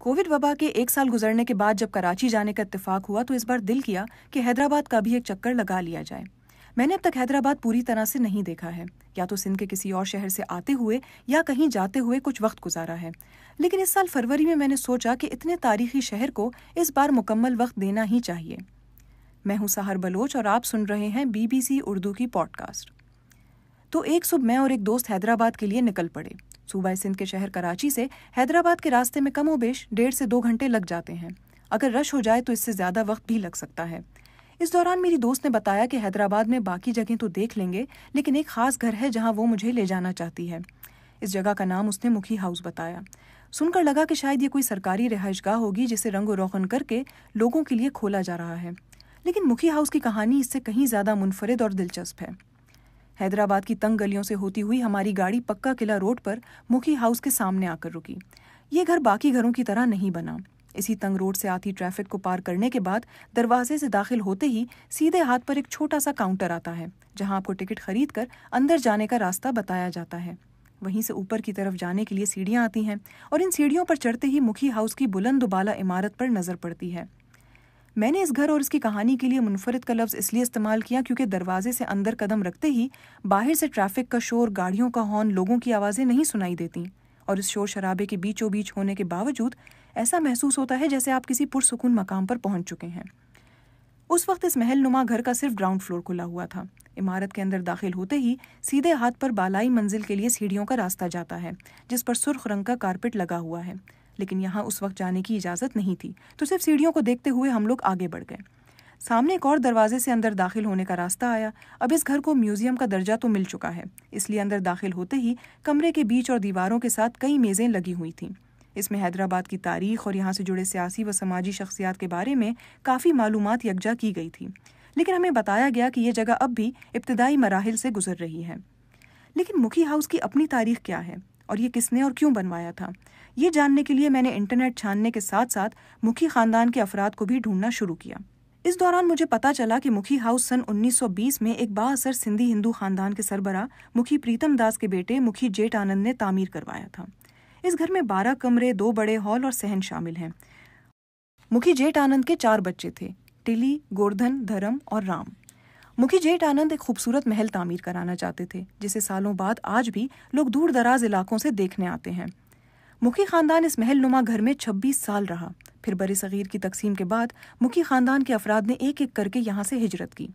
Covid वबा के 1 साल गुजरने के बाद जब कराची जाने का इत्तेफाक हुआ तो इस बार दिल किया कि हैदराबाद का भी एक चक्कर लगा लिया जाए। मैंने अब तक हैदराबाद पूरी तरह से नहीं देखा है, या तो सिंध के किसी और शहर से आते हुए या कहीं जाते हुए कुछ वक्त गुजारा है। लेकिन इस साल फरवरी में मैंने सोचा कि इतने तारीखी शहर को इस बार मुकम्मल वक्त देना ही चाहिए। मैं हूँ सहर बलोच और आप सुन रहे हैं BBC उर्दू की पॉडकास्ट। तो एक सुबह मैं और एक दोस्त हैदराबाद के लिए निकल पड़े। सूबा सिंध के शहर कराची से हैदराबाद के रास्ते में कमोबेश 1.5 से 2 घंटे लग जाते हैं। अगर रश हो जाए तो इससे ज़्यादा वक्त भी लग सकता है। इस दौरान मेरी दोस्त ने बताया कि हैदराबाद में बाकी जगह तो देख लेंगे, लेकिन एक ख़ास घर है जहां वो मुझे ले जाना चाहती है। इस जगह का नाम उसने मुखी हाउस बताया। सुनकर लगा कि शायद ये कोई सरकारी रिहाइशगाह होगी जिसे रंगो रोगन करके लोगों के लिए खोला जा रहा है। लेकिन मुखी हाउस की कहानी इससे कहीं ज़्यादा मुनफरिद और दिलचस्प है। हैदराबाद की तंग गलियों से होती हुई हमारी गाड़ी पक्का किला रोड पर मुखी हाउस के सामने आकर रुकी। ये घर बाकी घरों की तरह नहीं बना। इसी तंग रोड से आती ट्रैफिक को पार करने के बाद दरवाजे से दाखिल होते ही सीधे हाथ पर एक छोटा सा काउंटर आता है, जहां आपको टिकट खरीद कर अंदर जाने का रास्ता बताया जाता है। वहीं से ऊपर की तरफ जाने के लिए सीढ़ियां आती हैं और इन सीढ़ियों पर चढ़ते ही मुखी हाउस की बुलंद दुबाला इमारत पर नजर पड़ती है। मैंने इस घर और इसकी कहानी के लिए मुनफरिद का लफ्ज़ इसलिए इस्तेमाल किया क्योंकि दरवाजे से अंदर कदम रखते ही बाहर से ट्रैफिक का शोर, गाड़ियों का हॉर्न, लोगों की आवाज़ें नहीं सुनाई देती। और इस शोर शराबे के बीचों बीच होने के बावजूद ऐसा महसूस होता है जैसे आप किसी पुरसुकून मकाम पर पहुंच चुके हैं। उस वक्त इस महल नुमा घर का सिर्फ ग्राउंड फ्लोर खुला हुआ था। इमारत के अंदर दाखिल होते ही सीधे हाथ पर बालाई मंजिल के लिए सीढ़ियों का रास्ता जाता है, जिस पर सुर्ख रंग का कारपेट लगा हुआ है। लेकिन यहाँ उस वक्त जाने की इजाज़त नहीं थी, तो सिर्फ सीढ़ियों को देखते हुए हम लोग आगे बढ़ गए। सामने एक और दरवाजे से अंदर दाखिल होने का रास्ता आया। अब इस घर को म्यूजियम का दर्जा तो मिल चुका है, इसलिए अंदर दाखिल होते ही कमरे के बीच और दीवारों के साथ कई मेज़ें लगी हुई थीं। इसमें हैदराबाद की तारीख और यहाँ से जुड़े सियासी व समाजी शख्सियात के बारे में काफ़ी मालूमात यकजा की गई थी। लेकिन हमें बताया गया कि ये जगह अब भी इब्तिदाई मराहिल से गुजर रही है। लेकिन मुखी हाउस की अपनी तारीख क्या है और ये किसने और क्यों बनवाया था, ये जानने के लिए मैंने इंटरनेट छानने के साथ साथ मुखी ख़ानदान के अफराद को भी ढूंढना शुरू किया। इस दौरान मुझे पता चला कि मुखी हाउस सन 1920 में एक बाअसर सिंधी हिंदू ख़ानदान के सरबरा मुखी प्रीतम दास के बेटे मुखी जेठ आनंद ने तामीर करवाया था। इस घर में 12 कमरे, 2 बड़े हॉल और सहन शामिल हैं। मुखी जेठ आनंद के 4 बच्चे थे, टिली, गोवर्धन, धर्म और राम। मुखी जेठ आनंद एक खूबसूरत महल तामीर कराना चाहते थे, जिसे सालों बाद आज भी लोग दूर दराज इलाकों से देखने आते हैं। मुखी ख़ानदान इस महल नुमा घर में 26 साल रहा। फिर बरे सगीर की तकसीम के बाद मुखी ख़ानदान के अफराद ने एक एक करके यहाँ से हिजरत की।